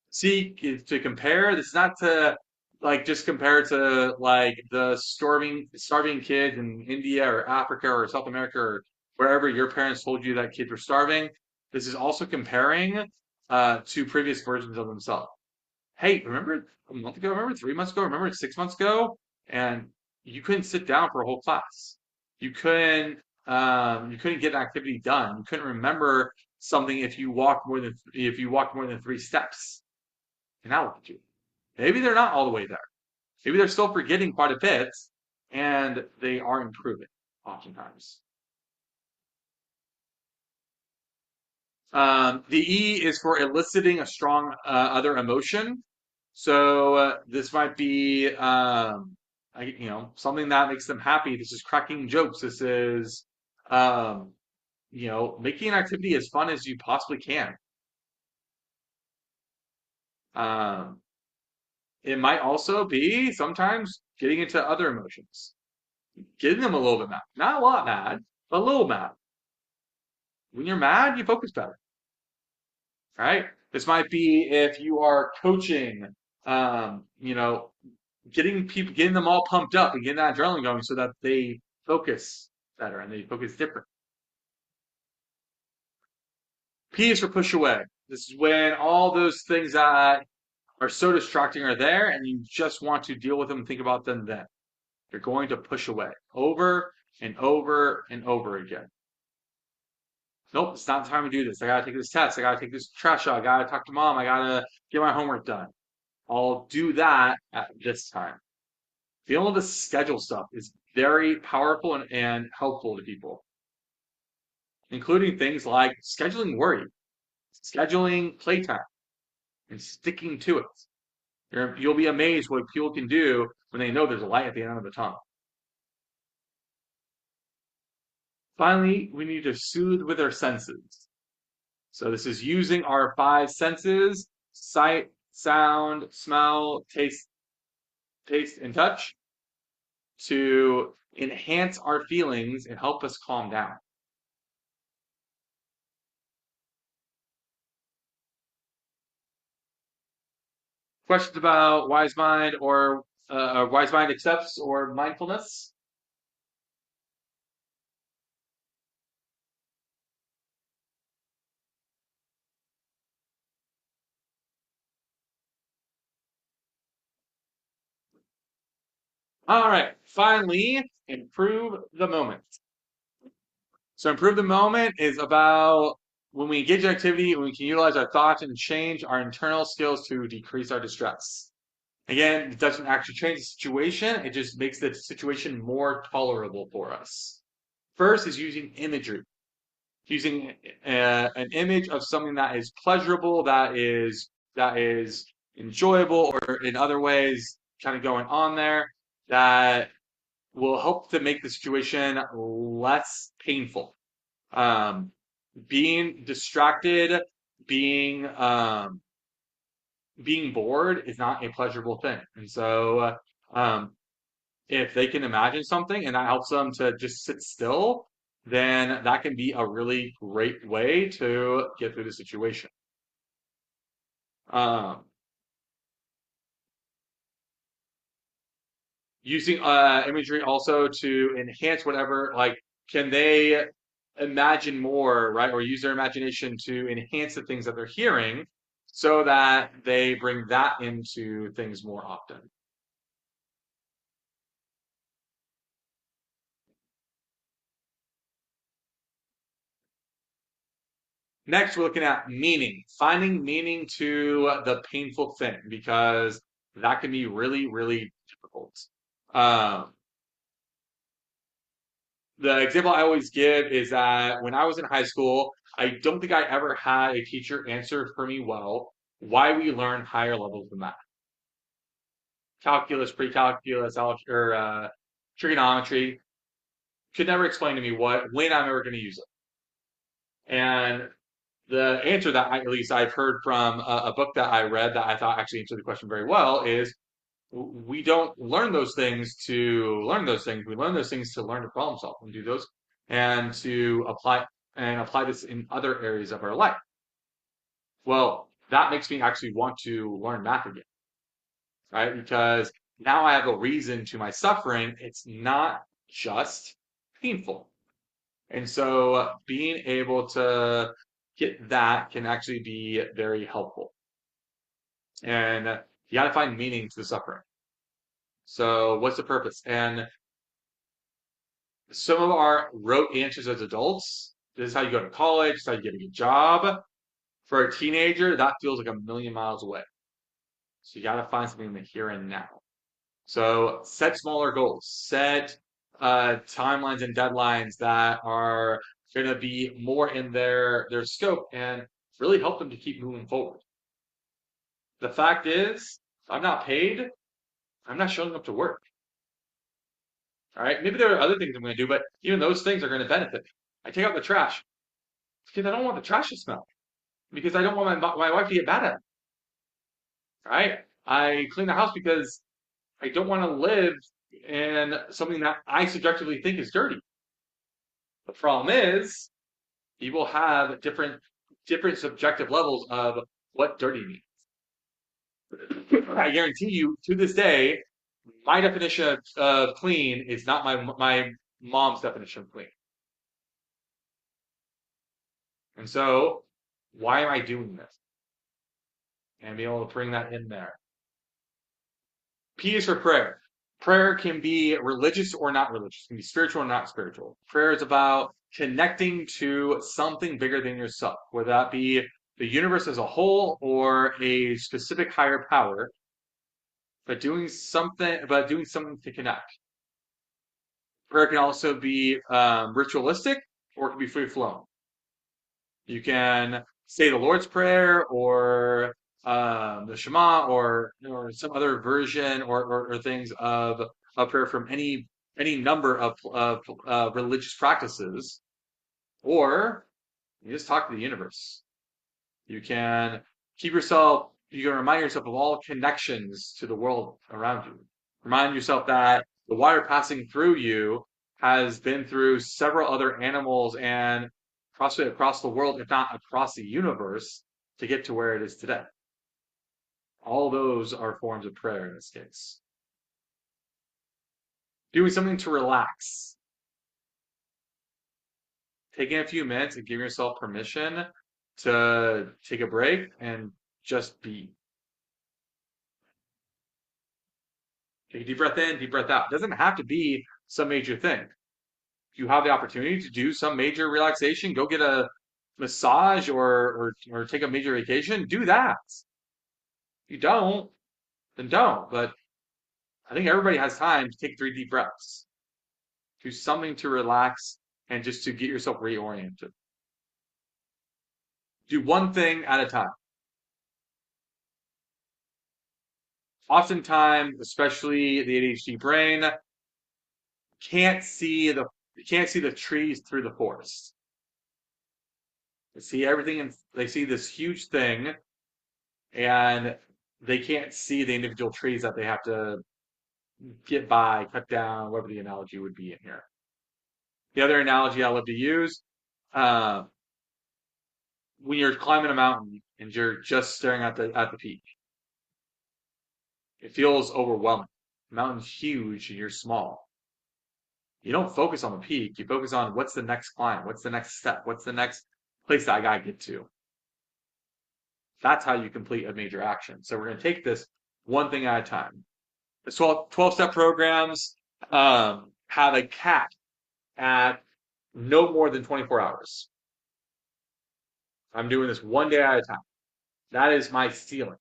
Seek is to compare. This is not to like just compare to like the starving kids in India or Africa or South America or wherever your parents told you that kids were starving. This is also comparing to previous versions of themselves. Hey, remember a month ago? Remember 3 months ago? Remember 6 months ago? And you couldn't sit down for a whole class. You couldn't get an activity done. You couldn't remember something if you walked more than 3 steps. And now look at you. Maybe they're not all the way there. Maybe they're still forgetting quite a bit, and they are improving. oftentimes. The E is for eliciting a strong other emotion. So this might be, something that makes them happy. This is cracking jokes. This is, um, making an activity as fun as you possibly can. Um, it might also be sometimes getting into other emotions, getting them a little bit mad. Not a lot mad, but a little mad. When you're mad, you focus better, right? This might be if you are coaching, um, you know, getting them all pumped up and getting that adrenaline going so that they focus better and they focus different. P is for push away. This is when all those things that are so distracting are there and you just want to deal with them and think about them then. You're going to push away over and over and over again. Nope, it's not the time to do this. I gotta take this test. I gotta take this trash out. I gotta talk to mom. I gotta get my homework done. I'll do that at this time. Being able to schedule stuff is very powerful and helpful to people, including things like scheduling worry, scheduling playtime, and sticking to it. You'll be amazed what people can do when they know there's a light at the end of the tunnel. Finally, we need to soothe with our senses. So this is using our five senses: sight, sound, smell, taste, and touch to enhance our feelings and help us calm down. Questions about wise mind or wise mind accepts or mindfulness? All right, finally, improve the moment. So improve the moment is about when we engage in activity, when we can utilize our thoughts and change our internal skills to decrease our distress. Again, it doesn't actually change the situation, it just makes the situation more tolerable for us. First is using imagery, using an image of something that is pleasurable, that is enjoyable, or in other ways, kind of going on there that will help to make the situation less painful. Um, being distracted, being being bored is not a pleasurable thing, and so um, if they can imagine something and that helps them to just sit still, then that can be a really great way to get through the situation. Um, using imagery also to enhance whatever, like, can they imagine more, right? Or use their imagination to enhance the things that they're hearing so that they bring that into things more often. Next, we're looking at meaning, finding meaning to the painful thing, because that can be really, really difficult. Um, the example I always give is that when I was in high school, I don't think I ever had a teacher answer for me well why we learn higher levels of math, calculus, pre-calculus, or trigonometry. Could never explain to me when I'm ever going to use it. And the answer that at least I've heard from a book that I read that I thought actually answered the question very well is we don't learn those things to learn those things. We learn those things to learn to problem solve and do those and to apply this in other areas of our life. Well, that makes me actually want to learn math again, right? Because now I have a reason to my suffering. It's not just painful. And so being able to get that can actually be very helpful. And you got to find meaning to the suffering. So what's the purpose? And some of our rote answers as adults, this is how you go to college, this is how you get a good job. For a teenager, that feels like a million miles away. So you got to find something in the here and now. So set smaller goals. Set timelines and deadlines that are going to be more in their scope and really help them to keep moving forward. The fact is, if I'm not paid, I'm not showing up to work. All right. Maybe there are other things I'm going to do, but even those things are going to benefit me. I take out the trash because I don't want the trash to smell, because I don't want my wife to get mad at me. Right? I clean the house because I don't want to live in something that I subjectively think is dirty. The problem is people have different subjective levels of what dirty means. I guarantee you, to this day, my definition of clean is not my mom's definition of clean. And so, why am I doing this? And be able to bring that in there. P is for prayer. Prayer can be religious or not religious. It can be spiritual or not spiritual. Prayer is about connecting to something bigger than yourself, whether that be the universe as a whole or a specific higher power, but doing something to connect. Prayer can also be ritualistic or it can be free flowing. You can say the Lord's Prayer or the Shema or some other version or things of a prayer from any number of religious practices, or you just talk to the universe. You can you can remind yourself of all connections to the world around you. Remind yourself that the water passing through you has been through several other animals and across the world, if not across the universe, to get to where it is today. All those are forms of prayer in this case. Doing something to relax. Taking a few minutes and giving yourself permission to take a break and just be. Take a deep breath in, deep breath out. It doesn't have to be some major thing. If you have the opportunity to do some major relaxation, go get a massage or take a major vacation, do that. If you don't, then don't. But I think everybody has time to take 3 deep breaths. Do something to relax and just to get yourself reoriented. Do one thing at a time. Oftentimes, especially the ADHD brain, can't see the can't see the trees through the forest. They see everything and they see this huge thing and they can't see the individual trees that they have to get by, cut down, whatever the analogy would be in here. The other analogy I love to use, uh, when you're climbing a mountain and you're just staring at the peak, it feels overwhelming. The mountain's huge and you're small. You don't focus on the peak. You focus on what's the next climb, what's the next step, what's the next place that I gotta get to. That's how you complete a major action. So we're going to take this one thing at a time. The 12-step programs have a cap at no more than 24 hours. I'm doing this one day at a time. That is my ceiling.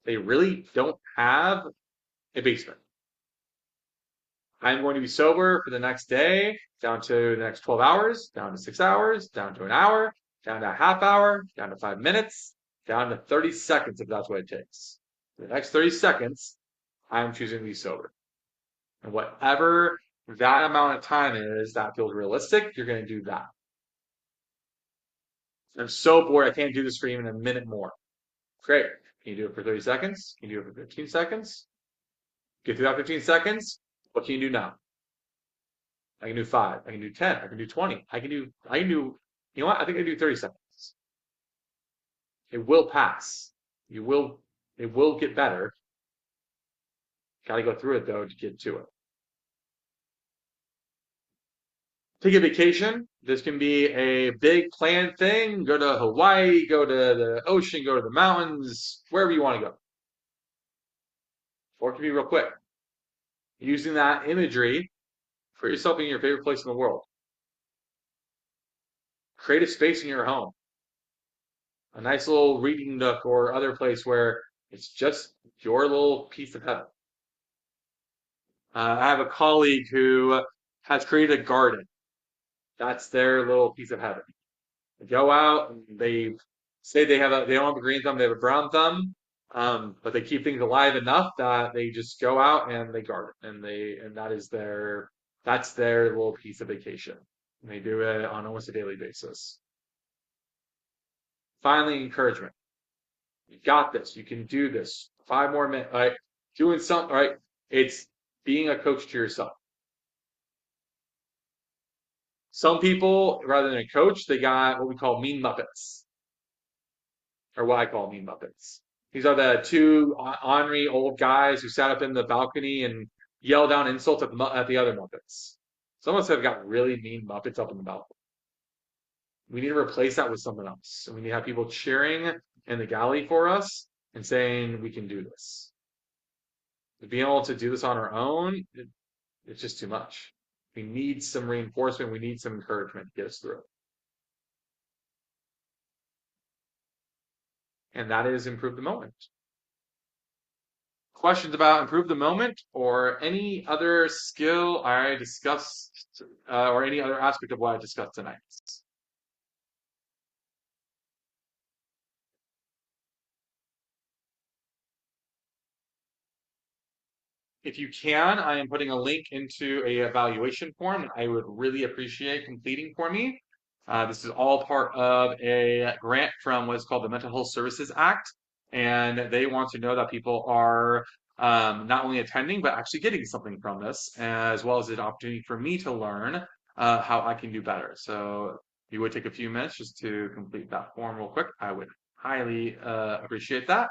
They really don't have a basement. I'm going to be sober for the next day, down to the next 12 hours, down to 6 hours, down to an hour, down to a half hour, down to 5 minutes, down to 30 seconds if that's what it takes. For the next 30 seconds, I'm choosing to be sober. And whatever that amount of time is that feels realistic, you're going to do that. I'm so bored, I can't do this for even a minute more. Great. Can you do it for 30 seconds? Can you do it for 15 seconds? Get through that 15 seconds. What can you do now? I can do 5. I can do 10. I can do 20. You know what? I think I can do 30 seconds. It will pass. It will get better. Got to go through it though to get to it. Take a vacation. This can be a big planned thing. Go to Hawaii, go to the ocean, go to the mountains, wherever you want to go. Or it can be real quick. Using that imagery, put yourself in your favorite place in the world. Create a space in your home. A nice little reading nook or other place where it's just your little piece of heaven. I have a colleague who has created a garden. That's their little piece of heaven. They go out and they say they don't have a green thumb, they have a brown thumb, but they keep things alive enough that they just go out and they garden, and that's their little piece of vacation. And they do it on almost a daily basis. Finally, encouragement. You got this. You can do this. 5 more minutes. Right? Doing something. Right? It's being a coach to yourself. Some people, rather than a coach, they got what we call mean Muppets, or what I call mean Muppets. These are the two ornery old guys who sat up in the balcony and yelled down insults at the other Muppets. Some of us have got really mean Muppets up in the balcony. We need to replace that with something else. And we need to have people cheering in the galley for us and saying, we can do this. Being able to do this on our own, it's just too much. We need some reinforcement. We need some encouragement to get us through. And that is improve the moment. Questions about improve the moment or any other skill I discussed or any other aspect of what I discussed tonight? If you can, I am putting a link into a evaluation form that I would really appreciate completing for me. This is all part of a grant from what is called the Mental Health Services Act, and they want to know that people are not only attending but actually getting something from this, as well as an opportunity for me to learn how I can do better. So, if you would take a few minutes just to complete that form real quick, I would highly appreciate that.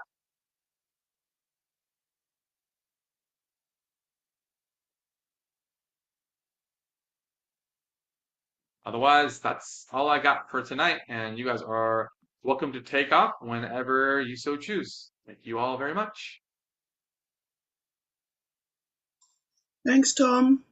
Otherwise, that's all I got for tonight, and you guys are welcome to take off whenever you so choose. Thank you all very much. Thanks, Tom.